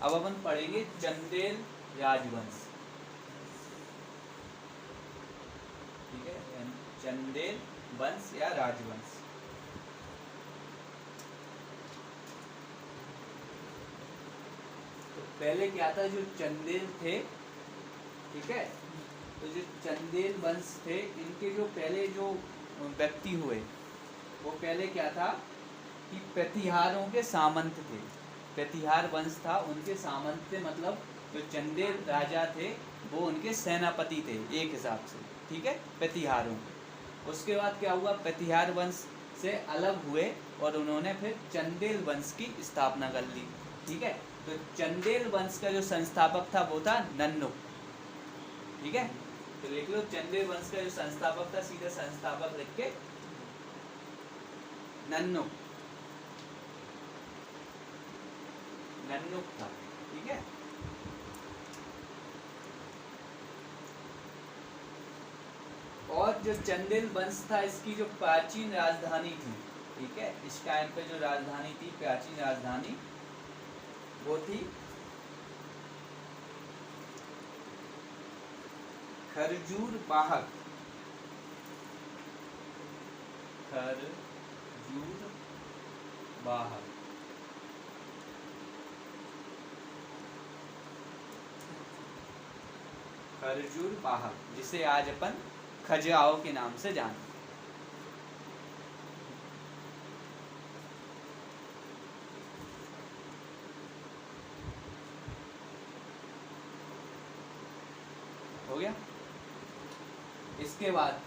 अब अपन पढ़ेंगे चंदेल राजवंश। ठीक है, चंदेल वंश या राजवंश। तो पहले क्या था, जो चंदेल थे, ठीक है, तो जो चंदेल वंश थे, इनके जो पहले जो व्यक्ति हुए, वो पहले क्या था कि प्रतिहारों के सामंत थे। प्रतिहार वंश था, उनके सामंत थे, मतलब जो चंदेल राजा थे वो उनके सेनापति थे एक हिसाब से, ठीक है, प्रतिहारों। उसके बाद क्या हुआ, प्रतिहार वंश से अलग हुए और उन्होंने फिर चंदेल वंश की स्थापना कर ली। ठीक है, तो चंदेल वंश का जो संस्थापक था वो था नन्नुक। ठीक है, तो देख लो चंदेल वंश का जो संस्थापक था, सीधा संस्थापक लिख के नन्नुक, नन्नुक था। ठीक है, और जो चंदेल वंश था, इसकी जो प्राचीन राजधानी थी, ठीक है, इस टाइम पे जो राजधानी थी, प्राचीन राजधानी, वो थी खरजूर बाहक। खरजूर बाहक। खरजूर बाहक, जिसे आज अपन खजुराहो के नाम से जानते हैं। हो गया। इसके बाद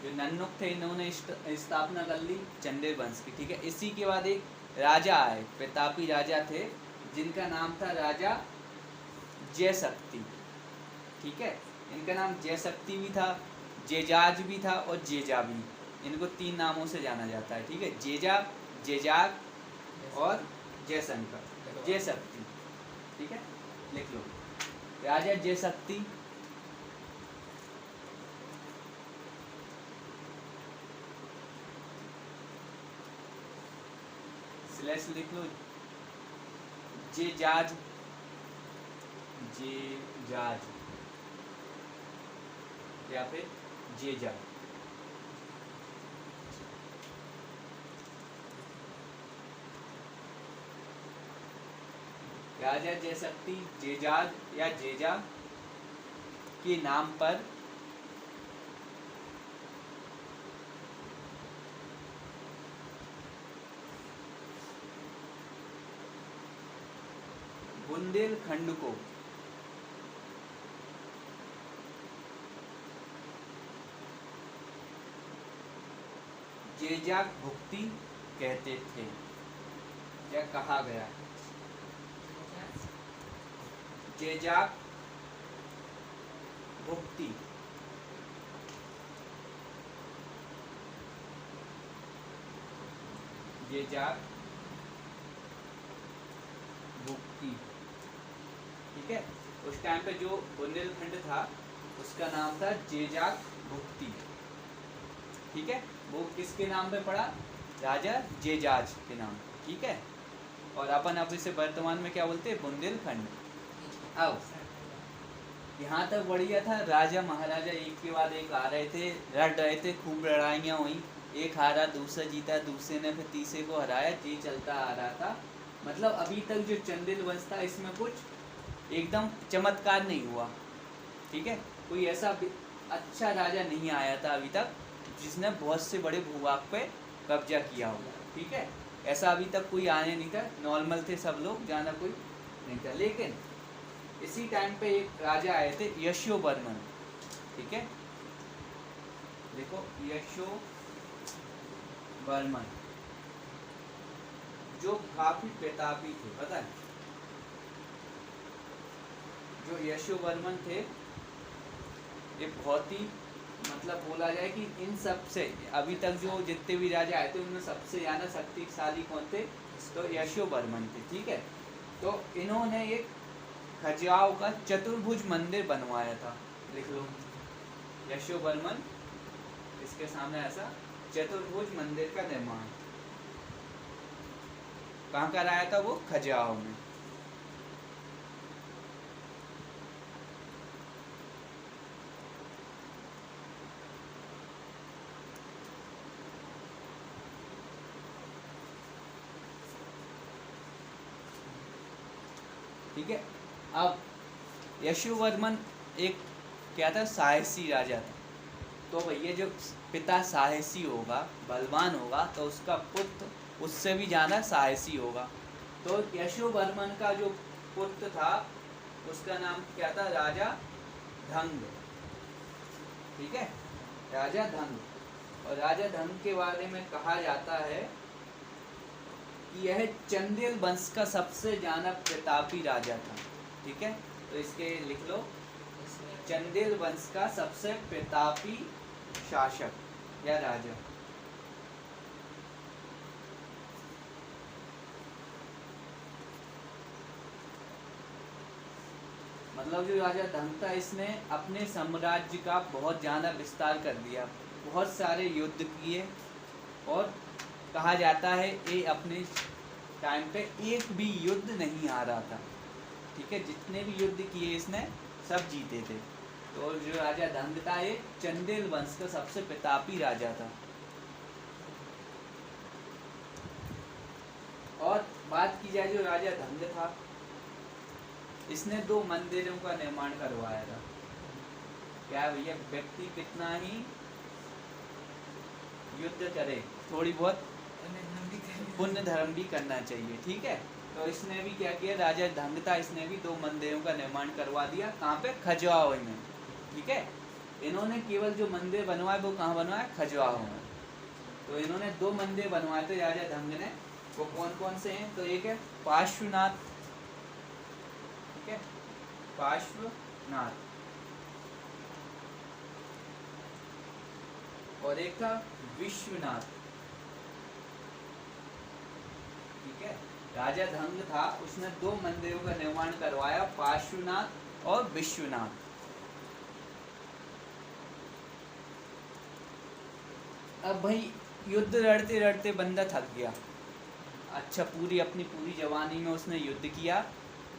जो नन्नुक थे, इन्होंने स्थापना कर ली चंदेल वंश की। ठीक है, इसी के बाद एक राजा आए, प्रतापी राजा थे, जिनका नाम था राजा जयशक्ति। ठीक है, इनका नाम जयशक्ति भी था, जेजाज भी था और जेजा भी। इनको 3 नामों से जाना जाता है। ठीक है, जेजा, जेजाग और जयशंकर, जयशक्ति। ठीक है, लिख लो राजा जयशक्ति, स्लैश लिख लो, जेजाज, जेजाज या फिर जेजा। राजा जयशक्ति, जेजाज या जेजा के नाम पर बुंदेलखंड को जेजाक भुक्ति कहते थे, या कहा गया। जेजाक भुक्ति, जेजाक भुक्ति। ठीक है, उस टाइम पे जो बुंदेलखंड था उसका नाम था जेजाक भुक्ति। ठीक है, वो किसके नाम पे पड़ा, राजा जेजाज के नाम। ठीक है, और अपन अब इसे वर्तमान में क्या बोलते हैं, बुंदेलखंड। अब यहाँ तक बढ़िया था, राजा महाराजा एक के बाद एक आ रहे थे, लड़ रहे थे, खूब लड़ाइयाँ हुई, एक हारा, दूसरा जीता, दूसरे ने फिर तीसरे को हराया, ये चलता आ रहा था। मतलब अभी तक जो चंदेल वंश था, इसमें कुछ एकदम चमत्कार नहीं हुआ। ठीक है, कोई ऐसा अच्छा राजा नहीं आया था अभी तक जिसने बहुत से बड़े भूभाग पे कब्जा किया होगा। ठीक है, ऐसा अभी तक कोई आने नहीं था, नॉर्मल थे सब लोग, ज़्यादा कोई नहीं था। लेकिन इसी टाइम पे एक राजा आए थे, यशोवर्मन। ठीक है, देखो यशोवर्मन, जो काफी प्रतापी थे, पता है। जो यशोवर्मन थे, ये बहुत ही, मतलब बोला जाए कि इन सब से अभी तक जो जितने भी राजा आए थे उनमें सबसे ज़्यादा शक्तिशाली कौन थे, तो यशोवर्मन थे। ठीक है, तो इन्होंने एक खजुराहो का चतुर्भुज मंदिर बनवाया था। लिख लो, यशोवर्मन, इसके सामने ऐसा चतुर्भुज मंदिर का निर्माण कहाँ कराया था, वो खजुराहो में। ठीक है। अब यशोवर्मन एक क्या था, साहसी राजा था। तो भैया जो पिता साहसी होगा, बलवान होगा, तो उसका पुत्र उससे भी ज़्यादा साहसी होगा। तो यशोवर्मन का जो पुत्र था उसका नाम क्या था, राजा धंग। ठीक है, राजा धंग। और राजा धंग के बारे में कहा जाता है कि यह चंदेल वंश का सबसे ज्यादा प्रतापी राजा था। ठीक है, तो इसके लिख लो, चंदेल वंश का सबसे प्रतापी शासक या राजा। मतलब जो राजा धंग था, इसने अपने साम्राज्य का बहुत ज्यादा विस्तार कर दिया, बहुत सारे युद्ध किए, और कहा जाता है ये अपने टाइम पे एक भी युद्ध नहीं हारा था। ठीक है, जितने भी युद्ध किए इसने सब जीते थे। तो जो राजा धंग था ये चंदेल वंश का सबसे प्रतापी राजा था। और बात की जाए जो राजा धंग था, इसने 2 मंदिरों का निर्माण करवाया था। क्या भैया, व्यक्ति कितना ही युद्ध करे, थोड़ी बहुत पुण्य धर्म भी करना चाहिए। ठीक है, तो इसने भी क्या किया, राजा धंग था, इसने भी 2 मंदिरों का निर्माण करवा दिया। कहाँ पे, खजुराहो में। ठीक है, इन्होंने केवल जो मंदिर बनवाए वो कहाँ बनवाए, खजुराहो में। तो इन्होंने 2 मंदिर बनवाए थे राजा धंग ने। वो कौन कौन से हैं, तो एक है पार्श्वनाथ। ठीक है, पार्श्वनाथ, और एक था विश्वनाथ। ठीक है, राजा धंग था, उसने 2 मंदिरों का निर्माण करवाया, पार्श्वनाथ और विश्वनाथ। अब भाई युद्ध लड़ते लड़ते बंदा थक गया। अच्छा, अपनी पूरी जवानी में उसने युद्ध किया।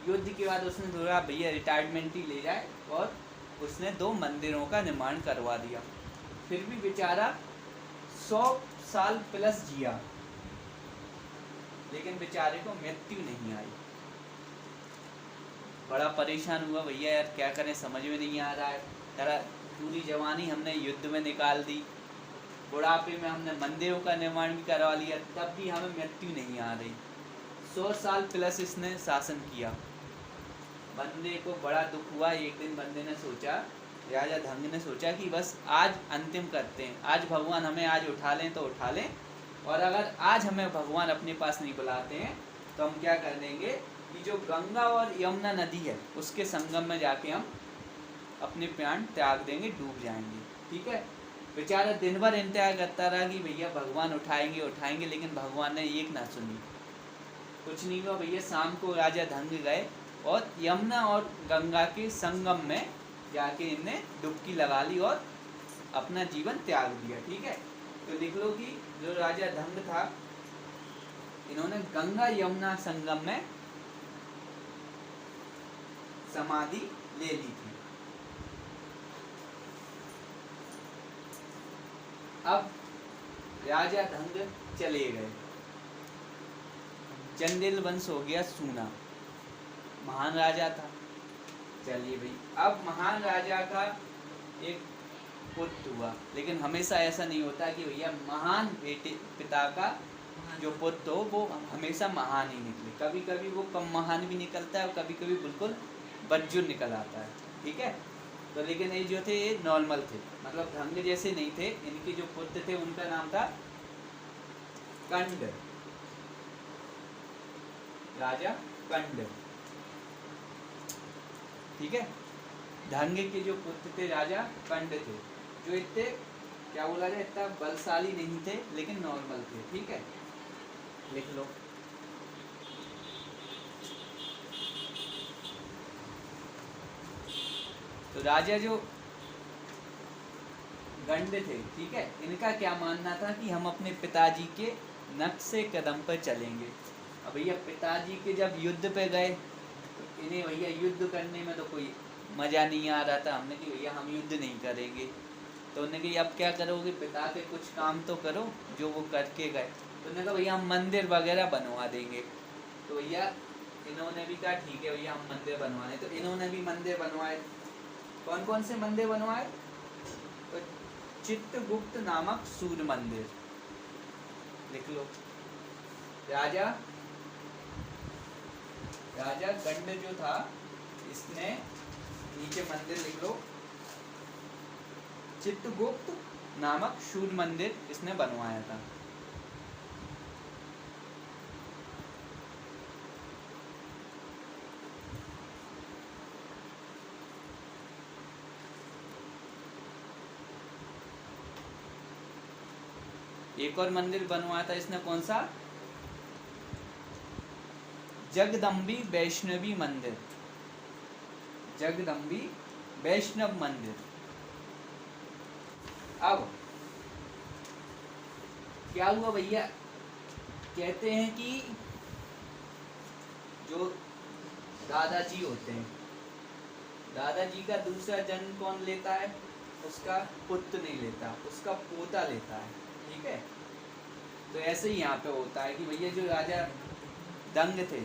युद्ध के बाद उसने सोचा भैया रिटायरमेंट ही ले जाए, और उसने 2 मंदिरों का निर्माण करवा दिया। फिर भी बेचारा 100 साल प्लस जिया, लेकिन बेचारे को मृत्यु नहीं आई। बड़ा परेशान हुआ, भैया यार क्या करें, समझ में नहीं आ रहा है। यार पूरी जवानी हमने युद्ध में निकाल दी, बुढ़ापे में हमने मंदिरों का निर्माण भी करवा लिया, तब भी हमें मृत्यु नहीं आ रही। 100 साल प्लस इसने शासन किया। बंदे को बड़ा दुख हुआ। एक दिन बंदे ने सोचा, राजा धंग ने सोचा कि बस आज अंतिम करते हैं, आज भगवान हमें आज उठा लें तो उठा लें, और अगर आज हमें भगवान अपने पास नहीं बुलाते हैं तो हम क्या कर देंगे कि जो गंगा और यमुना नदी है उसके संगम में जाके हम अपने प्राण त्याग देंगे, डूब जाएंगे। ठीक है, बेचारा दिन भर इंतजार करता रहा कि भैया भगवान उठाएंगे उठाएंगे, लेकिन भगवान ने एक ना सुनी। कुछ नहीं हुआ भैया, शाम को राजा धंग गए और यमुना और गंगा के संगम में जाके इनने डुबकी लगा ली और अपना जीवन त्याग दिया। ठीक है, तो लिख लो कि जो राजा धंग था, इन्होंने गंगा यमुना संगम में समाधि ले ली थी। अब राजा धंग चले गए, चंदेल वंश हो गया सूना। महान राजा था। चलिए भाई, अब महान राजा का एक पुत्र हुआ, लेकिन हमेशा ऐसा नहीं होता कि भैया महान बेटे पिता का जो पुत्र हो वो हमेशा महान ही निकले। कभी कभी वो कम महान भी निकलता है और कभी कभी बिल्कुल बज्जुर निकल आता है। ठीक है, तो लेकिन ये जो थे ये नॉर्मल थे, मतलब धंग जैसे नहीं थे। इनके जो पुत्र थे उनका नाम था कंड, राजा कंड। ठीक है, धंग के जो पुत्र थे राजा कंड थे, जो इतने क्या बोला जाए इतना बलशाली नहीं थे, लेकिन नॉर्मल थे। ठीक है, लिख लो। तो राजा जो गंड थे, ठीक है, इनका क्या मानना था कि हम अपने पिताजी के नक्शे कदम पर चलेंगे। अब भैया पिताजी के जब युद्ध पे गए तो इन्हें भैया युद्ध करने में तो कोई मज़ा नहीं आ रहा था। हमने कि भैया हम युद्ध नहीं करेंगे, तो उन्होंने कहा अब क्या करोगे, पिता के कुछ काम तो करो जो वो करके गए। तो उन्होंने कहा भैया हम मंदिर वगैरह बनवा देंगे। तो भैया इन्होंने भी कहा ठीक है भैया हम मंदिर बनवाने, तो इन्होंने भी मंदिर बनवाए। कौन कौन से मंदिर बनवाए? तो चित्रगुप्त नामक सूर्य मंदिर, लिख लो। राजा गंड जो था इसने, नीचे मंदिर लिख लो, चित्रगुप्त नामक सूर्य मंदिर इसने बनवाया था। एक और मंदिर बनवाया था इसने, कौन सा? जगदम्बी वैष्णवी मंदिर, जगदम्बी वैष्णव मंदिर। अब क्या हुआ भैया, कहते हैं कि जो दादाजी होते हैं, दादाजी का दूसरा जन्म कौन लेता है? उसका पुत्र नहीं लेता, उसका पोता लेता है। ठीक है, तो ऐसे ही यहाँ पे होता है कि भैया जो राजा दंग थे,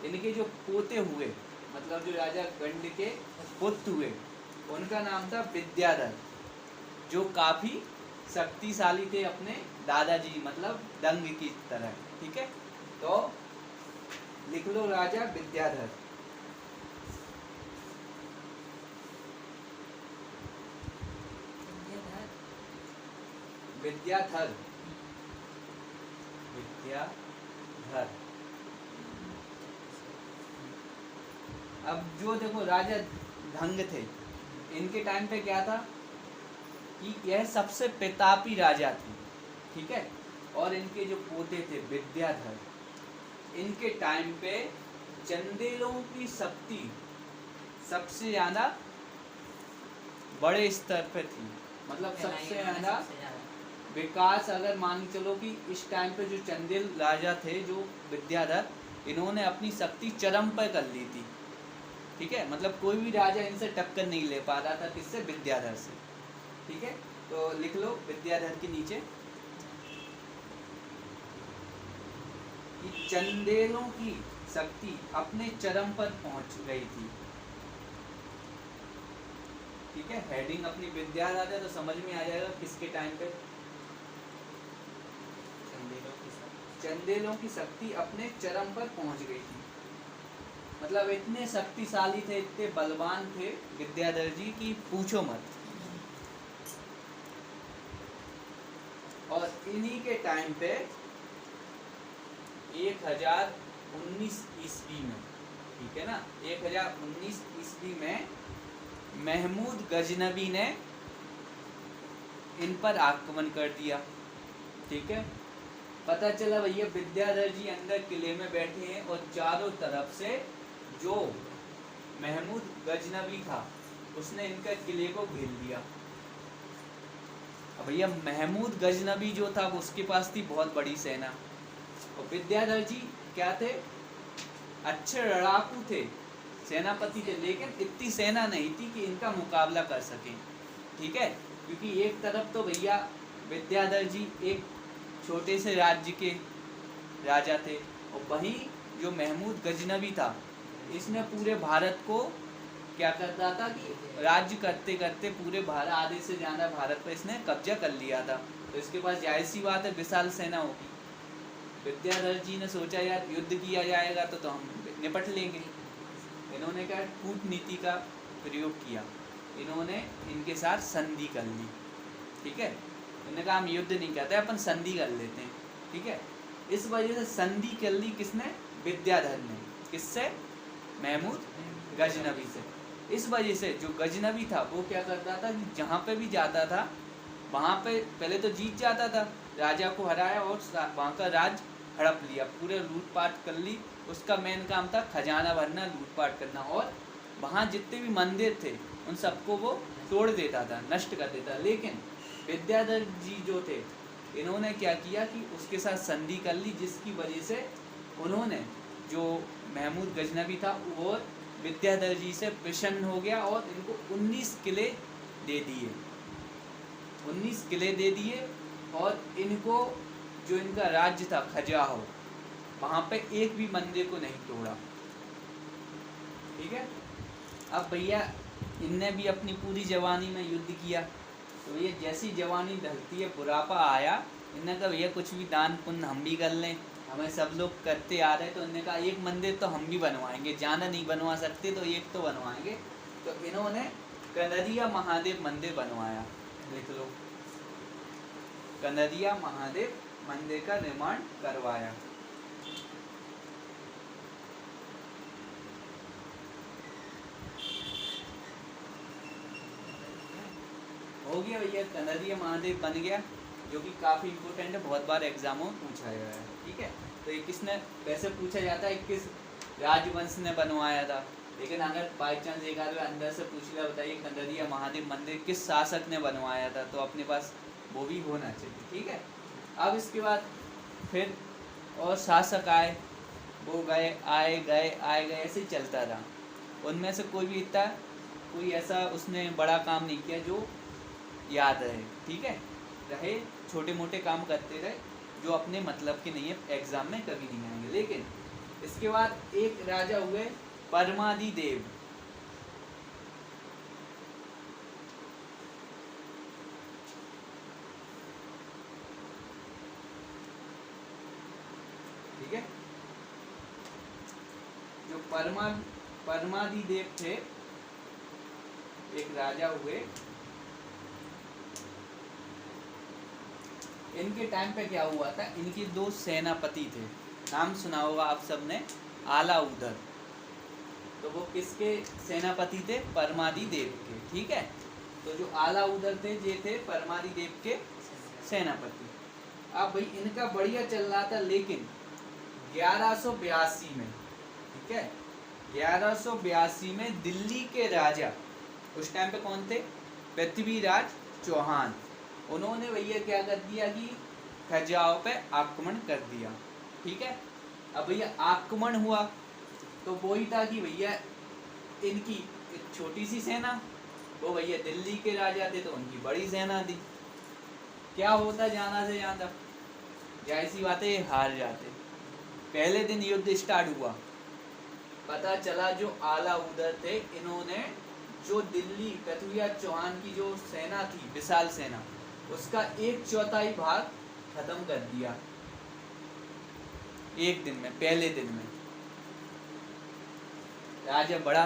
इनके जो पोते हुए, मतलब जो राजा गंड के पुत्र हुए, उनका नाम था विद्याधर, जो काफी शक्तिशाली थे अपने दादाजी मतलब दंग की तरह। ठीक है, तो लिख लो राजा विद्याधर। विद्याधर, विद्याधर। अब जो देखो राजा धंग थे, इनके टाइम पे क्या था कि यह सबसे प्रतापी राजा थे। ठीक है, और इनके जो पोते थे विद्याधर, इनके टाइम पे चंदेलों की शक्ति सबसे ज्यादा बड़े स्तर पे थी, मतलब सबसे ज्यादा विकास। अगर मान चलो कि इस टाइम पे जो चंदेल राजा थे, जो विद्याधर, इन्होंने अपनी शक्ति चरम पर कर ली थी। ठीक है, मतलब कोई भी राजा इनसे टक्कर नहीं ले पा रहा था, किससे? विद्याधर से। ठीक है, तो लिख लो विद्याधर के नीचे कि चंदेलों की शक्ति अपने चरम पर पहुंच गई थी। ठीक है, हेडिंग अपनी विद्याधर है तो समझ में आ जाएगा किसके टाइम पे। चंदेलों की शक्ति अपने चरम पर पहुंच गई थी, मतलब इतने शक्तिशाली थे, इतने बलवान थे विद्याधर जी की पूछो मत। और इन्हीं के टाइम पे 1019 ईस्वी में, ठीक है ना, 1019 ईस्वी में महमूद गजनबी ने इन पर आक्रमण कर दिया। ठीक है, पता चला भैया विद्याधर जी अंदर किले में बैठे हैं और चारों तरफ से जो महमूद गजनबी था उसने इनका किले को घेर लिया। अब भैया महमूद गजनबी जो था उसके पास थी बहुत बड़ी सेना, और विद्याधर जी क्या थे? अच्छे लड़ाकू थे, सेनापति थे, लेकिन इतनी सेना नहीं थी कि इनका मुकाबला कर सकें। ठीक है, क्योंकि एक तरफ तो भैया विद्याधर जी एक छोटे से राज्य के राजा थे, और वहीं जो महमूद गजनबी था इसने पूरे भारत को क्या करता था कि राज्य करते करते पूरे भारत, आधे से ज़्यादा भारत पर इसने कब्जा कर लिया था। तो इसके पास जाहिर सी बात है विशाल सेना होगी। विद्याधर जी ने सोचा यार युद्ध किया जाएगा तो हम निपट लेंगे। इन्होंने क्या कूटनीति का प्रयोग किया, इन्होंने इनके साथ संधि कर ली। ठीक है, इन्होंने कहा हम युद्ध नहीं करते, अपन संधि कर लेते हैं। ठीक है, इस वजह से संधि कर ली किसने? विद्याधर ने। किससे? महमूद गजनबी से। इस वजह से जो गजनबी था वो क्या करता था कि जहाँ पे भी जाता था वहाँ पे पहले तो जीत जाता था, राजा को हराया और वहाँ का राज हड़प लिया, पूरे लूटपाट कर ली। उसका मेन काम था खजाना भरना, लूटपाट करना, और वहाँ जितने भी मंदिर थे उन सबको वो तोड़ देता था, नष्ट कर देता। लेकिन विद्याधर जी जो थे इन्होंने क्या किया कि उसके साथ संधि कर ली, जिसकी वजह से उन्होंने जो महमूद गजनबी था वो विद्याधर जी से प्रसन्न हो गया और इनको 19 किले दे दिए। 19 किले दे दिए, और इनको जो इनका राज्य था खजुराहो, वहां पे एक भी मंदिर को नहीं तोड़ा। ठीक है। अब भैया इनने भी अपनी पूरी जवानी में युद्ध किया, तो ये जैसी जवानी ढलती है बुढ़ापा आया, इन्होंने कहा भैया कुछ भी दान पुण्य हम भी कर लें, हमें सब लोग करते आ रहे, तो इन्होंने कहा एक मंदिर तो हम भी बनवाएंगे, ज़्यादा नहीं बनवा सकते तो एक तो बनवाएंगे। तो इन्होंने कनरिया महादेव मंदिर बनवाया। देख लो, कनरिया महादेव मंदिर का निर्माण करवाया। हो गया भैया, कनरिया महादेव बन गया, जो कि काफ़ी इम्पोर्टेंट है, बहुत बार एग्जामों में पूछा गया है। ठीक है। तो ये किसने, वैसे पूछा जाता है किस राजवंश ने बनवाया था, लेकिन अगर बाई चांस एक आध अंदर से पूछ लिया, बताइए कनरिया महादेव मंदिर किस शासक ने बनवाया था, तो अपने पास वो भी होना चाहिए। ठीक है। अब इसके बाद फिर और शासक आए, वो गए, आए गए, आए गए, ऐसे ही चलता रहा। उनमें से कोई भी इतना कोई ऐसा उसने बड़ा काम नहीं किया जो याद रहे। ठीक है। रहे छोटे मोटे काम करते रहे जो अपने मतलब के नहीं है, एग्जाम में कभी नहीं आएंगे। लेकिन इसके बाद एक राजा हुए परमादिदेव। ठीक है। जो परमादिदेव थे, एक राजा हुए, इनके टाइम पे क्या हुआ था, इनके दो सेनापति थे, नाम सुना होगा आप सबने, आलाउदर। तो वो किसके सेनापति थे, परमादिदेव के। ठीक है। तो जो आलाउदर थे ये थे परमादिदेव के सेनापति। अब भाई इनका बढ़िया चल रहा था, लेकिन 1182 में, ठीक है, 1182 में दिल्ली के राजा, उस टाइम पे कौन थे, पृथ्वीराज चौहान, उन्होंने भैया क्या कर दिया कि खजुराहो पे आक्रमण कर दिया। ठीक है। अब भैया आक्रमण हुआ तो वही था कि भैया इनकी एक छोटी सी सेना, वो भैया दिल्ली के राजा थे तो उनकी बड़ी सेना थी, क्या होता जाना से ज्यादा, जाहिर सी बात है हार जाते। पहले दिन युद्ध स्टार्ट हुआ, पता चला जो आलाउदर थे, इन्होंने जो दिल्ली पृथ्वीराज चौहान की जो सेना थी, विशाल सेना, उसका 1/4 भाग खत्म कर दिया एक दिन में, पहले दिन में। राजा बड़ा,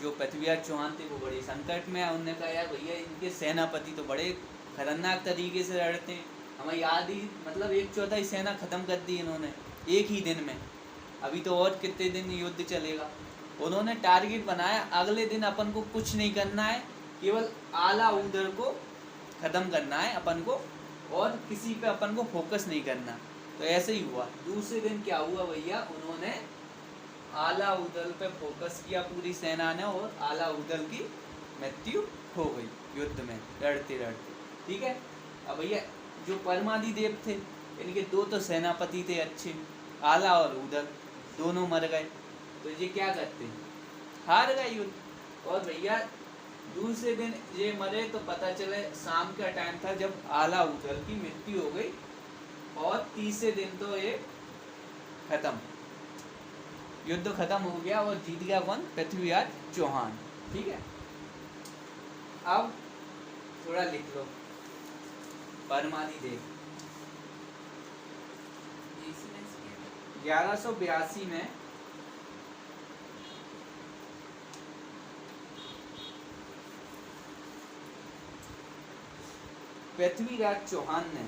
जो पृथ्वीराज चौहान थे वो बड़े संकट में है, उन्होंने कहा यार भैया इनके सेनापति तो बड़े खतरनाक तरीके से लड़ते हैं, हमें याद ही, मतलब 1/4 सेना खत्म कर दी इन्होंने एक ही दिन में, अभी तो और कितने दिन युद्ध चलेगा। उन्होंने टारगेट बनाया अगले दिन अपन को कुछ नहीं करना है, केवल आलाउदर को खत्म करना है अपन को, और किसी पे अपन को फोकस नहीं करना। तो ऐसे ही हुआ। दूसरे दिन क्या हुआ भैया, उन्होंने आलाउदर पे फोकस किया पूरी सेना ने, और आलाउदर की मृत्यु हो गई युद्ध में लड़ते लड़ते। ठीक है। अब भैया जो परमादिदेव थे, इनके दो तो सेनापति थे अच्छे, आला और उदल, दोनों मर गए। तो ये क्या करते, हार गए युद्ध। और भैया दूसरे दिन ये मरे तो पता चले शाम का टाइम था जब आलाउदल की मृत्यु हो गई, और तीसरे दिन तो ये खत्म, युद्ध खत्म हो गया, और जीत गया कौन, पृथ्वीराज चौहान। ठीक है। अब थोड़ा लिख लो, परमादिदेव 1182 में पृथ्वीराज चौहान ने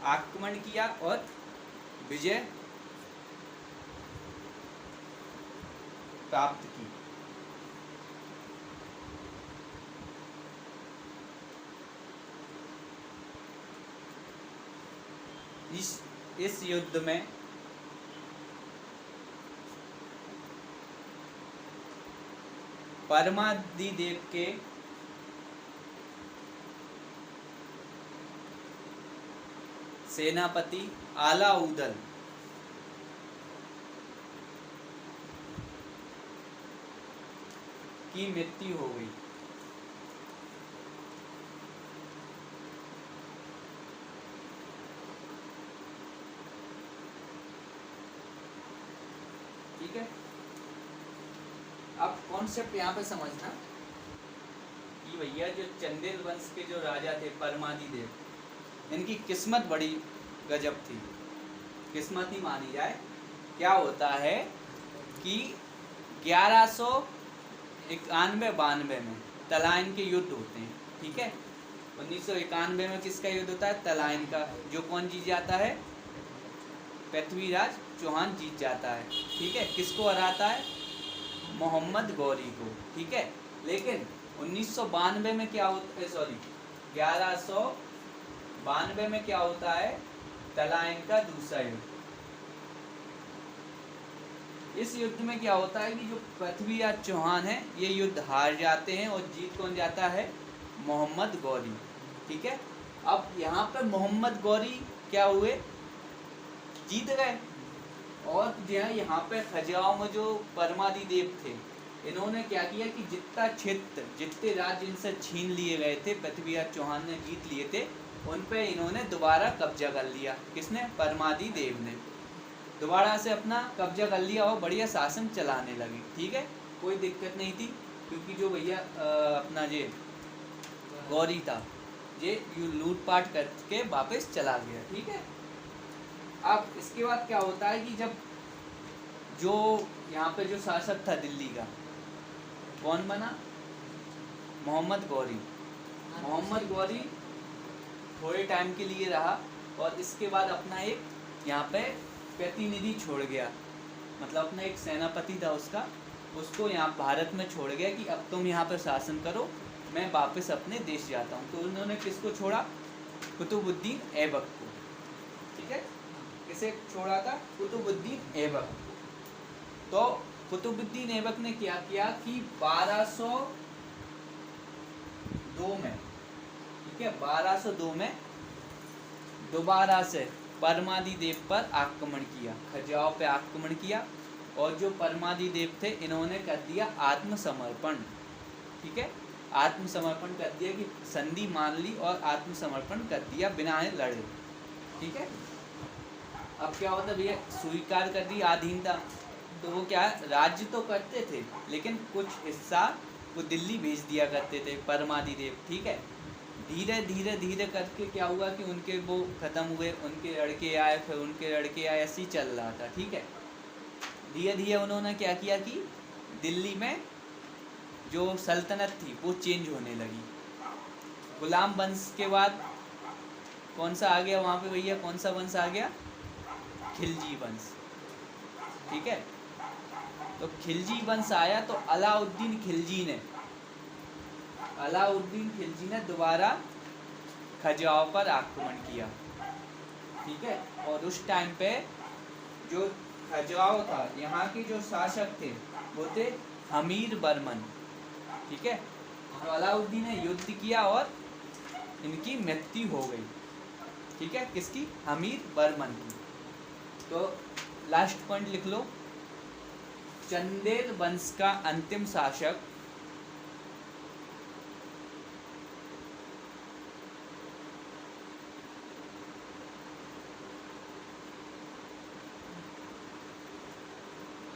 आक्रमण किया और विजय प्राप्त की। इस युद्ध में परमादिदेव के सेनापति आलाउदल की मृत्यु हो गई। ठीक है। अब कॉन्सेप्ट यहाँ पे समझना कि भैया जो चंदेल वंश के जो राजा थे परमादिदेव, इनकी किस्मत बड़ी गजब थी, किस्मत ही मानी जाए। क्या होता है कि 1191-92 में तलाइन के युद्ध होते हैं, ठीक है। 1991 में किसका युद्ध होता है? तलाइन का। जो कौन जीत जाता है? पृथ्वीराज चौहान जीत जाता है, ठीक है। किसको हराता है? मोहम्मद गौरी को, ठीक है। लेकिन 1992 में क्या होता है, 1192 में क्या होता है? तलाइन का दूसरा युद्ध। इस युद्ध में क्या होता है कि जो पृथ्वीराज चौहान है ये युद्ध हार जाते हैं और जीत कौन जाता है? मोहम्मद गौरी, ठीक है। अब यहाँ पर मोहम्मद गौरी क्या हुए? जीत गए। और यहाँ पे खजुराहो में जो परमादिदेव थे, इन्होंने क्या किया कि जितना क्षेत्र, जितने राज्य इनसे छीन लिए गए थे, पृथ्वीराज चौहान ने जीत लिए थे, उन पे इन्होंने दोबारा कब्जा कर लिया। किसने? परमादिदेव ने दोबारा से अपना कब्जा कर लिया और बढ़िया शासन चलाने लगे, ठीक है। कोई दिक्कत नहीं थी, क्योंकि जो भैया अपना ये गौरी था ये लूटपाट करके वापस चला गया, ठीक है। अब इसके बाद क्या होता है कि जब जो यहाँ पे जो शासक था दिल्ली का, कौन बना? मोहम्मद गौरी। मोहम्मद गौरी थोड़े टाइम के लिए रहा और इसके बाद अपना एक यहाँ पे प्रतिनिधि छोड़ गया, मतलब अपना एक सेनापति था उसका, उसको यहाँ भारत में छोड़ गया कि अब तुम यहाँ पर शासन करो, मैं वापस अपने देश जाता हूँ। तो उन्होंने किसको छोड़ा? कुतुबुद्दीन ऐबक को, ठीक है। किसे छोड़ा था? कुतुबुद्दीन ऐबक। तो कुतुबुद्दीन ऐबक ने क्या किया कि 1202 में, ठीक है, 1202 में दोबारा से परमादिदेव पर आक्रमण किया, खजुराहो पे आक्रमण किया। और जो परमादिदेव थे इन्होंने कर दिया आत्मसमर्पण, ठीक है। आत्मसमर्पण कर दिया कि संधि मान ली और आत्मसमर्पण कर दिया बिना लड़े, ठीक है। अब क्या होता भैया? स्वीकार कर दी अधीनता। तो वो क्या, राज्य तो करते थे लेकिन कुछ हिस्सा वो दिल्ली भेज दिया करते थे परमादिदेव, ठीक है। धीरे धीरे धीरे करके क्या हुआ कि उनके वो खत्म हुए, उनके लड़के आए, फिर उनके लड़के आए, ऐसे ही चल रहा था, ठीक है। धीरे धीरे उन्होंने क्या किया कि दिल्ली में जो सल्तनत थी वो चेंज होने लगी। गुलाम वंश के बाद कौन सा आ गया वहाँ पे भैया? कौन सा वंश आ गया? खिलजी वंश, ठीक है। तो खिलजी वंश आया तो अलाउद्दीन खिलजी ने दोबारा खजुराहो पर आक्रमण किया, ठीक है। और उस टाइम पे जो खजुराहो था, यहाँ के जो शासक थे वो थे हमीर बर्मन, ठीक है। तो अलाउद्दीन ने युद्ध किया और इनकी मृत्यु हो गई, ठीक है। किसकी? हमीर बर्मन की। तो लास्ट पॉइंट लिख लो, चंदेल वंश का अंतिम शासक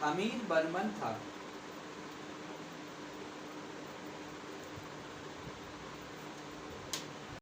हमीर बर्मन था।